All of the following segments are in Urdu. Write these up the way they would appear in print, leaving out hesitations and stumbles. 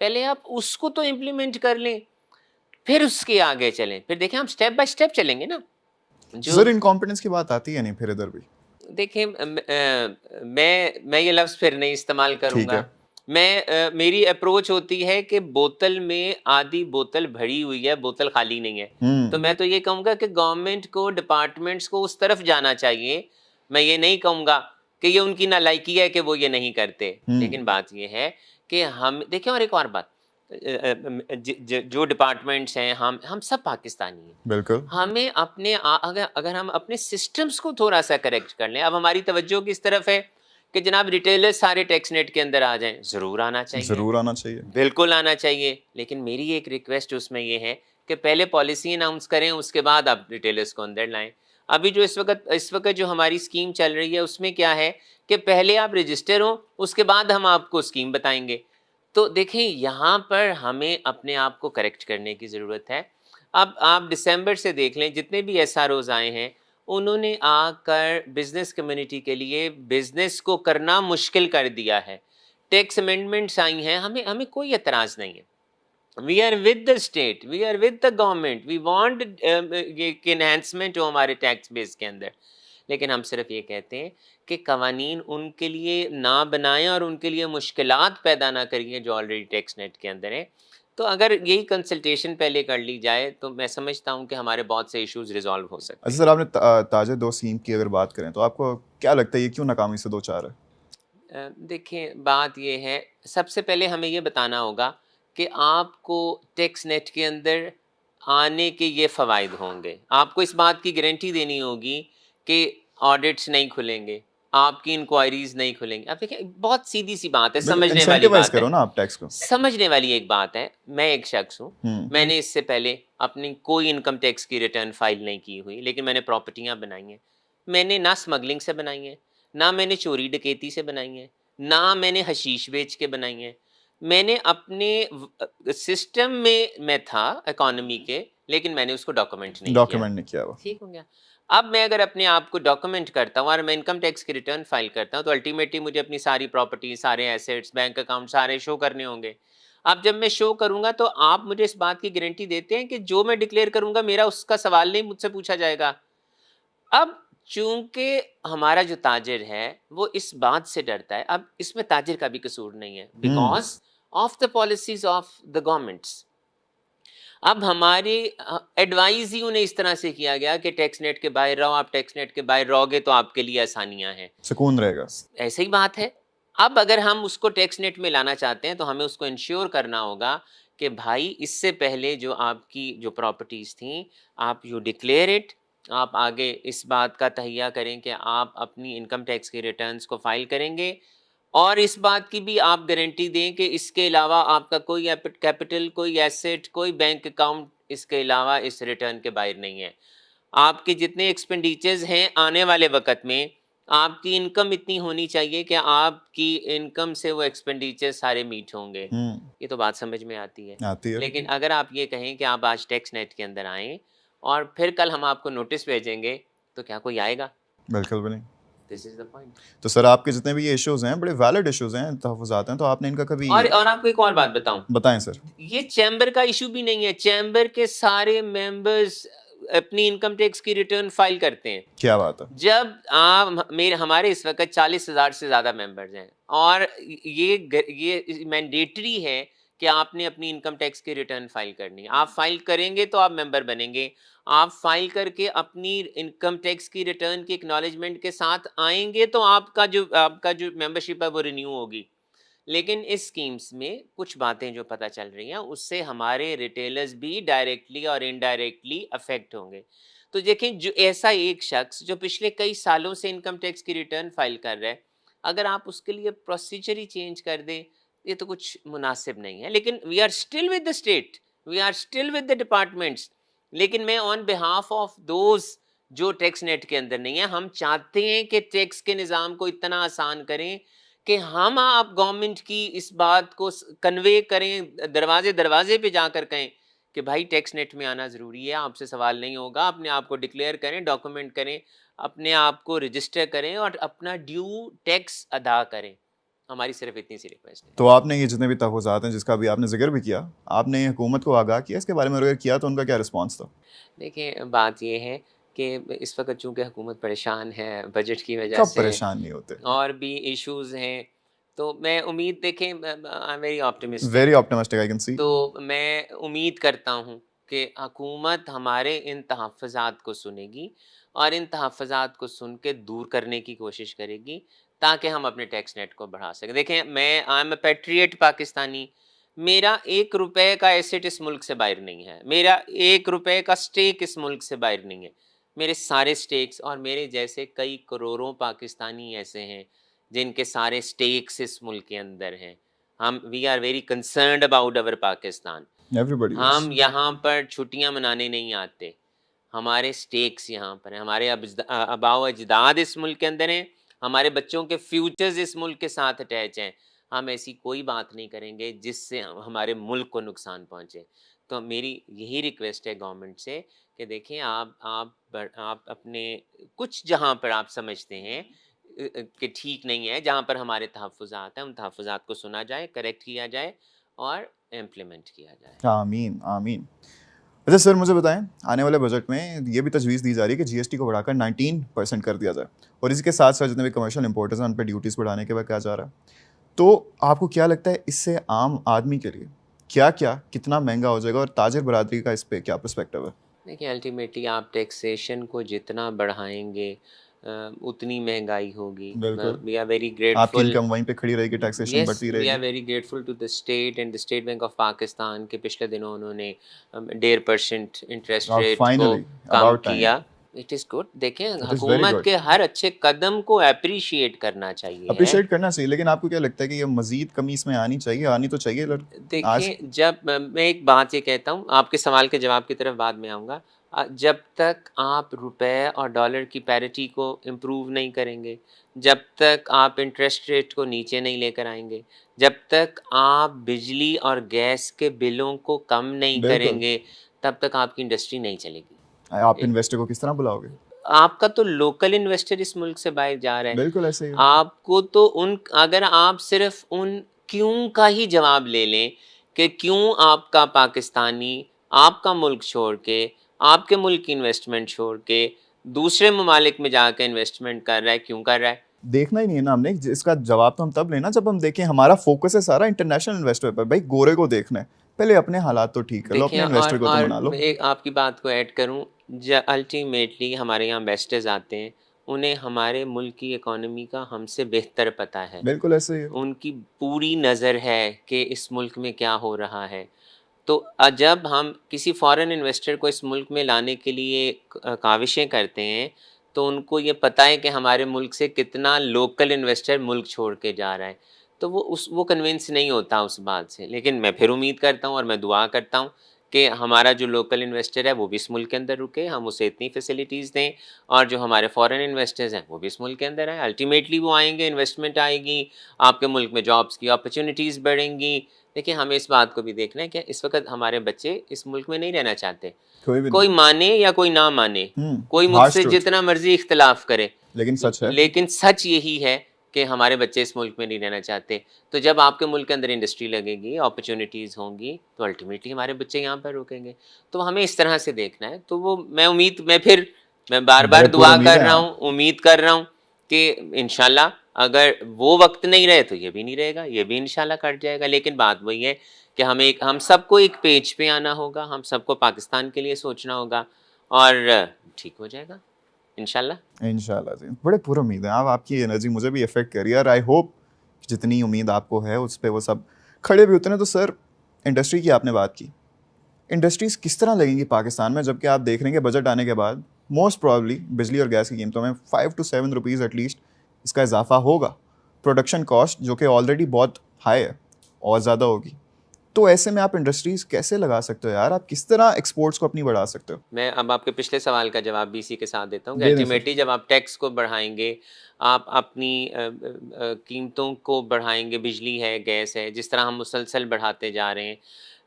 پہلے آپ اس کو تو امپلیمنٹ کر لیں, پھر اس کے آگے چلیں, پھر دیکھیں ہم اسٹیپ بائی اسٹیپ چلیں گے نا. جو سر انکمپیٹنس کی بات آتی ہے نہیں پھر ادھر بھی؟ دیکھیں میں یہ لفظ پھر نہیں استعمال کروں ٹھیک گا. ہے. میری اپروچ ہوتی ہے کہ بوتل میں آدھی بوتل بھری ہوئی ہے, بوتل خالی نہیں ہے. تو میں تو یہ کہوں گا کہ گورنمنٹ کو, ڈپارٹمنٹس کو اس طرف جانا چاہیے. میں یہ نہیں کہوں گا کہ یہ ان کی نالائکی ہے کہ وہ یہ نہیں کرتے, لیکن بات یہ ہے کہ ہم دیکھیں. اور ایک اور بات, جو ڈپارٹمنٹس ہیں, ہم سب پاکستانی ہیں. بالکل. ہمیں اپنے اگر ہم اپنے سسٹمز کو تھوڑا سا کریکٹ کر لیں. اب ہماری توجہ کس طرف ہے کہ جناب ریٹیلر سارے ٹیکس نیٹ کے اندر آ جائیں. ضرور آنا چاہیے, ضرور آنا چاہیے, بالکل آنا چاہیے, لیکن میری ایک ریکویسٹ اس میں یہ ہے کہ پہلے پالیسی اناؤنس کریں, اس کے بعد آپ ریٹیلرز کو اندر لائیں. ابھی جو اس وقت جو ہماری اسکیم چل رہی ہے اس میں کیا ہے کہ پہلے آپ رجسٹر ہوں, اس کے بعد ہم آپ کو اسکیم بتائیں گے. تو دیکھیں یہاں پر ہمیں اپنے آپ کو کریکٹ کرنے کی ضرورت ہے. اب آپ دسمبر سے دیکھ لیں, جتنے بھی ایس آر اوز آئے ہیں انہوں نے آ کر بزنس کمیونٹی کے لیے بزنس کو کرنا مشکل کر دیا ہے. ٹیکس امینڈمنٹس آئی ہیں, ہمیں کوئی اعتراض نہیں ہے. We are with the state, we are with the government, we want یہ انہینسمنٹ ہو ہمارے ٹیکس بیس کے اندر. لیکن ہم صرف یہ کہتے ہیں کہ قوانین ان کے لیے نہ بنائیں اور ان کے لیے مشکلات پیدا نہ کریے جو آلریڈی ٹیکس نیٹ کے اندر ہیں. تو اگر یہی کنسلٹیشن پہلے کر لی جائے تو میں سمجھتا ہوں کہ ہمارے بہت سے ایشوز ریزالو ہو سکتے ہیں. اچھا سر, آپ نے تاجر دو اسکیم کی اگر بات کریں تو آپ کو کیا لگتا ہے یہ کیوں ناکامی سے دو چار ہے؟ دیکھیں بات یہ ہے, سب سے پہلے ہمیں یہ بتانا ہوگا کہ آپ کو ٹیکس نیٹ کے اندر آنے کے یہ فوائد ہوں گے. آپ کو اس بات کی گارنٹی دینی ہوگی کہ آڈٹس نہیں کھلیں گے, آپ کی انکوائریز نہیں کھلیں گی. آپ دیکھیں بہت سیدھی سی بات ہے, سمجھنے والی انسینٹیوائز بات ہے, کرو نا آپ ٹیکس کو. سمجھنے والی ایک بات ہے. میں ایک شخص ہوں, میں نے اس سے پہلے اپنی کوئی انکم ٹیکس کی ریٹرن فائل نہیں کی ہوئی, لیکن میں نے پراپرٹیاں بنائی ہیں. میں نے نہ اسمگلنگ سے بنائی ہیں, نہ میں نے چوری ڈکیتی سے بنائی ہیں, نہ میں نے حشیش بیچ کے بنائی ہیں. میں نے اپنے سسٹم میں تھا اکانومی کے, لیکن میں نے اس کو ڈاکومنٹ نہیں کیا. ڈاکیومنٹ نہیں کیا ہوا. ٹھیک ہو گیا. اب میں اگر اپنے آپ کو ڈاکومنٹ کرتا ہوں اور میں انکم ٹیکس کی ریٹرن فائل کرتا ہوں تو الٹیمیٹلی مجھے اپنی ساری پراپرٹی, سارے ایسیٹس, بینک اکاؤنٹ سارے شو کرنے ہوں گے. اب جب میں شو کروں گا تو آپ مجھے اس بات کی گارنٹی دیتے ہیں کہ جو میں ڈکلیئر کروں گا میرا اس کا سوال نہیں مجھ سے پوچھا جائے گا. اب چونکہ ہمارا جو تاجر ہے وہ اس بات سے ڈرتا ہے, اب اس میں تاجر کا بھی قصور نہیں ہے, because of the policies of the governments. اب ہماری ایڈوائز ہی انہیں اس طرح سے کیا گیا کہ ٹیکس نیٹ کے باہر رہو, آپ ٹیکس نیٹ کے باہر رہو گے تو آپ کے لیے آسانیاں ہیں, سکون رہے گا. ایسے ہی بات ہے. اب اگر ہم اس کو ٹیکس نیٹ میں لانا چاہتے ہیں تو ہمیں اس کو انشور کرنا ہوگا کہ بھائی اس سے پہلے جو آپ کی جو پراپرٹیز تھیں آپ یو ڈکلیئر اٹ, آپ آگے اس بات کا تہیہ کریں کہ آپ اپنی انکم ٹیکس کی ریٹرنز کو فائل کریں گے, اور اس بات کی بھی آپ گارنٹی دیں کہ اس کے علاوہ آپ کا کوئی کیپٹل, کوئی ایسٹ, کوئی بینک اکاؤنٹ اس کے علاوہ اس ریٹرن کے باہر نہیں ہے. آپ کے جتنے ایکسپینڈیچرز ہیں آنے والے وقت میں آپ کی انکم اتنی ہونی چاہیے کہ آپ کی انکم سے وہ ایکسپینڈیچر سارے میٹ ہوں گے. یہ تو بات سمجھ میں آتی ہے. لیکن اگر آپ یہ کہیں کہ آپ آج ٹیکس نیٹ کے اندر آئیں اور پھر کل ہم آپ کو نوٹس بھیجیں گے تو کیا کوئی آئے گا؟ بالکل بھی نہیں. دس از دا پوائنٹ. تو سر آپ کے جتنے بھی یہ ایشوز ہیں بڑے ویلڈ ایشوز ہیں, تحفظات ہیں, تو آپ نے ان کا کبھی اور آپ کو ایک اور بات بتاؤں, بتائیں سر. یہ چیمبر کا ایشو بھی نہیں ہے. چیمبر کے سارے ممبرز اپنی انکم ٹیکس کی ریٹرن فائل کرتے ہیں. کیا بات ہے. جب ہمارے اس وقت 40,000 سے زیادہ ممبرز ہیں, اور یہ مینڈیٹری ہے کہ آپ نے اپنی انکم ٹیکس کی ریٹرن فائل کرنی ہے. آپ فائل کریں گے تو آپ ممبر بنیں گے. آپ فائل کر کے اپنی انکم ٹیکس کی ریٹرن کی اکنالجمنٹ کے ساتھ آئیں گے تو آپ کا جو ممبرشپ ہے وہ رینیو ہوگی. لیکن اس اسکیمس میں کچھ باتیں جو پتہ چل رہی ہیں اس سے ہمارے ریٹیلرز بھی ڈائریکٹلی اور انڈائریکٹلی افیکٹ ہوں گے. تو دیکھیں جو ایسا ایک شخص جو پچھلے کئی سالوں سے انکم ٹیکس کی ریٹرن فائل کر رہا ہے, اگر آپ اس کے لیے پروسیجر ہی چینج کر دیں یہ تو کچھ مناسب نہیں ہے. لیکن we are still with the state, we are still with the departments. لیکن میں آن بہاف آف دوز جو ٹیکس نیٹ کے اندر نہیں ہیں, ہم چاہتے ہیں کہ ٹیکس کے نظام کو اتنا آسان کریں کہ ہم آپ گورنمنٹ کی اس بات کو کنوے کریں, دروازے دروازے پہ جا کر کہیں کہ بھائی ٹیکس نیٹ میں آنا ضروری ہے, آپ سے سوال نہیں ہوگا, اپنے آپ کو ڈکلیئر کریں, ڈاکومنٹ کریں, اپنے آپ کو رجسٹر کریں اور اپنا ڈیو ٹیکس ادا کریں. ہماری صرف اتنی سی ریکویسٹ ہے. تو آپ نے یہ جتنے بھی تحفظات ہیں جس کا بھی آپ نے ذکر بھی کیا, آپ نے حکومت کو آگاہ کیا اس کے بارے میں, اگر کیا تو ان کا کیا رسپانس تھا؟ دیکھیں بات یہ ہے کہ اس وقت چونکہ حکومت پریشان ہے بجٹ کی وجہ کب سے پریشان نہیں ہوتے؟ اور بھی ایشوز ہیں, تو میں امید, دیکھیں I am very optimistic, very optimistic, I can see. تو میں امید کرتا ہوں کہ حکومت ہمارے ان تحفظات کو سنے گی اور ان تحفظات کو سن کے دور کرنے کی کوشش کرے گی تاکہ ہم اپنے ٹیکس نیٹ کو بڑھا سکیں. دیکھیں میں I am a patriot Pakistani, میرا 1 روپے کا ایسٹ اس ملک سے باہر نہیں ہے, میرا 1 روپے کا سٹیک اس ملک سے باہر نہیں ہے. میرے سارے سٹیکس, اور میرے جیسے کئی کروڑوں پاکستانی ایسے ہیں جن کے سارے سٹیکس اس ملک کے اندر ہیں. ہم we are very concerned about over Pakistan. Everybody is. ہم یہاں پر چھٹیاں منانے نہیں آتے, ہمارے سٹیکس یہاں پر ہیں, ہمارے آباء و اجداد اس ملک کے اندر ہیں, ہمارے بچوں کے فیوچرز اس ملک کے ساتھ اٹیچ ہیں. ہم ایسی کوئی بات نہیں کریں گے جس سے ہمارے ملک کو نقصان پہنچے. تو میری یہی ریکویسٹ ہے گورنمنٹ سے کہ دیکھیں آپ اپنے کچھ جہاں پر آپ سمجھتے ہیں کہ ٹھیک نہیں ہے, جہاں پر ہمارے تحفظات ہیں, ان تحفظات کو سنا جائے, کریکٹ کیا جائے اور امپلیمنٹ کیا جائے. آمین آمین. اچھا سر مجھے بتائیں, آنے والے بجٹ میں یہ بھی تجویز دی جا رہی ہے کہ جی ایس ٹی کو بڑھا کر 19% کر دیا جائے, اور اس کے ساتھ ساتھ جتنے بھی کمرشل امپورٹرز ہیں ان پہ ڈیوٹیز بڑھانے کے بعد کیا جا رہا ہے. تو آپ کو کیا لگتا ہے اس سے عام آدمی کے لیے کیا کتنا مہنگا ہو جائے گا, اور تاجر برادری کا اس پہ کیا پرسپیکٹو ہے؟ دیکھیں الٹیمیٹلی آپ ٹیکسیشن کو جتنا بڑھائیں گے اتنی مہنگائی ہوگی. بالکل, وی آر ویری آپ کی گریٹفل, انکم وہیں پہ کھڑی رہے گی, ٹیکسیشن یس بڑھتی رہے وی گی. Are very grateful to the state and the State Bank of Pakistan کہ پچھلے دنوں انہوں نے 1.5% انٹرسٹ ریٹ کو فائنلی کم اباؤٹ ٹائم. کیا. It is good. دیکھیں اٹ از ویری حکومت گڈ, کے ہر اچھے قدم کو اپریشیٹ کرنا چاہیے ہے. اپریشیٹ کرنا چاہیے, لیکن آپ کو کیا لگتا ہے کہ یہ مزید کمی اس میں آنی چاہیے, آنی تو چاہیے آج. دیکھیں جب میں ایک بات یہ کہتا ہوں, آپ کے سوال کے جواب کی طرف بعد میں آؤں گا, جب تک آپ روپے اور ڈالر کی پیرٹی کو امپروو نہیں کریں گے, جب تک آپ انٹرسٹ ریٹ کو نیچے نہیں لے کر آئیں گے, جب تک آپ بجلی اور گیس کے بلوں کو کم نہیں بالکل, کریں گے, تب تک آپ کی انڈسٹری نہیں چلے گی. آپ انویسٹر کو کس طرح بلاؤ گے؟ آپ کا تو لوکل انویسٹر اس ملک سے باہر جا رہا ہے. بالکل ایسے ہی. آپ کو تو اگر آپ صرف ان کیوں کا ہی جواب لے لیں کہ کیوں آپ کا پاکستانی آپ کا ملک چھوڑ کے, آپ کے ملک کی انویسٹمنٹ چھوڑ کے دوسرے ممالک میں جا کے انویسٹمنٹ کر رہا ہے, کیوں کر رہا ہے؟ دیکھنا ہی نہیں ہے نا ہم نے, اس کا جواب تو ہم تب لینا جب ہم دیکھیں. ہمارا فوکس ہے سارا انٹرنیشنل انویسٹر پر. بھائی گورے کو دیکھنا ہے, پہلے اپنے حالات تو ٹھیک کر لو, دیکھیں اپنے انویسٹر کو تو اور منا لو. ایک آپ کی بات کو ایڈ کروں, الٹیمیٹلی ہمارے یہاں انویسٹرز آتے ہیں, انہیں ہمارے ملک کی اکانومی کا ہم سے بہتر پتہ ہے. بالکل ایسے ہی. ان کی پوری نظر ہے کہ اس ملک میں کیا ہو رہا ہے. تو جب ہم کسی فارن انویسٹر کو اس ملک میں لانے کے لیے کاوشیں کرتے ہیں تو ان کو یہ پتہ ہے کہ ہمارے ملک سے کتنا لوکل انویسٹر ملک چھوڑ کے جا رہا ہے, تو وہ کنونس نہیں ہوتا اس بات سے. لیکن میں پھر امید کرتا ہوں اور میں دعا کرتا ہوں کہ ہمارا جو لوکل انویسٹر ہے وہ بھی اس ملک کے اندر رکے, ہم اسے اتنی فیسلٹیز دیں, اور جو ہمارے فارن انویسٹرز ہیں وہ بھی اس ملک کے اندر آئیں. الٹیمیٹلی وہ آئیں گے, انویسٹمنٹ آئے گی, آپ کے ملک میں جابس کی اپرچونیٹیز بڑھیں گی. دیکھیں ہمیں اس بات کو بھی دیکھنا ہے کہ اس وقت ہمارے بچے اس ملک میں نہیں رہنا چاہتے, کوئی مانے یا کوئی نہ مانے, کوئی مجھ سے جتنا مرضی اختلاف کرے, لیکن سچ ہے. لیکن سچ یہی ہے کہ ہمارے بچے اس ملک میں نہیں رہنا چاہتے. تو جب آپ کے ملک کے اندر انڈسٹری لگے گی, اپرچونیٹیز ہوں گی, تو الٹیمیٹلی ہمارے بچے یہاں پر رکیں گے. تو ہمیں اس طرح سے دیکھنا ہے. تو وہ میں بار بار دعا کر رہا ہوں, امید کر رہا ہوں کہ انشاءاللہ اگر وہ وقت نہیں رہے تو یہ بھی نہیں رہے گا, یہ بھی انشاءاللہ کٹ جائے گا. لیکن بات وہی ہے کہ ہم سب کو ایک پیج پہ آنا ہوگا, ہم سب کو پاکستان کے لیے سوچنا ہوگا, اور ٹھیک ہو جائے گا انشاءاللہ. انشاءاللہ جی, بڑے پر امید ہیں آپ کی انرجی مجھے بھی افیکٹ کر رہی ہے, اور آئی ہوپ جتنی امید آپ کو ہے اس پہ وہ سب کھڑے بھی ہوتے ہیں. تو سر انڈسٹری کی آپ نے بات کی, انڈسٹریز کس طرح لگیں گی پاکستان میں, جبکہ آپ دیکھ رہے ہیں کہ بجٹ آنے کے بعد موسٹ پرابلی بجلی اور گیس کی قیمتوں میں 5 to 7 روپیز ایٹ لیسٹ اس کا اضافہ ہوگا. پروڈکشن کاسٹ جو کہ آلریڈی بہت ہائی ہے اور زیادہ ہوگی. تو ایسے میں آپ انڈسٹریز کیسے لگا سکتے ہو یار, آپ کس طرح ایکسپورٹس کو اپنی بڑھا سکتے ہو؟ میں اب آپ کے پچھلے سوال کا جواب بھی اسی کے ساتھ دیتا ہوں کہ الٹیمیٹلی جب آپ ٹیکس کو بڑھائیں گے, آپ اپنی قیمتوں کو بڑھائیں گے, بجلی ہے, گیس ہے, جس طرح ہم مسلسل بڑھاتے جا رہے ہیں.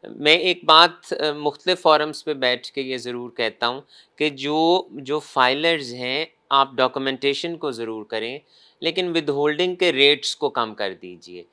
میں ایک بات مختلف فورمز پہ بیٹھ کے یہ ضرور کہتا ہوں کہ جو فائلرز ہیں آپ ڈاکومنٹیشن کو ضرور کریں لیکن ود ہولڈنگ کے ریٹس کو کم کر دیجیے.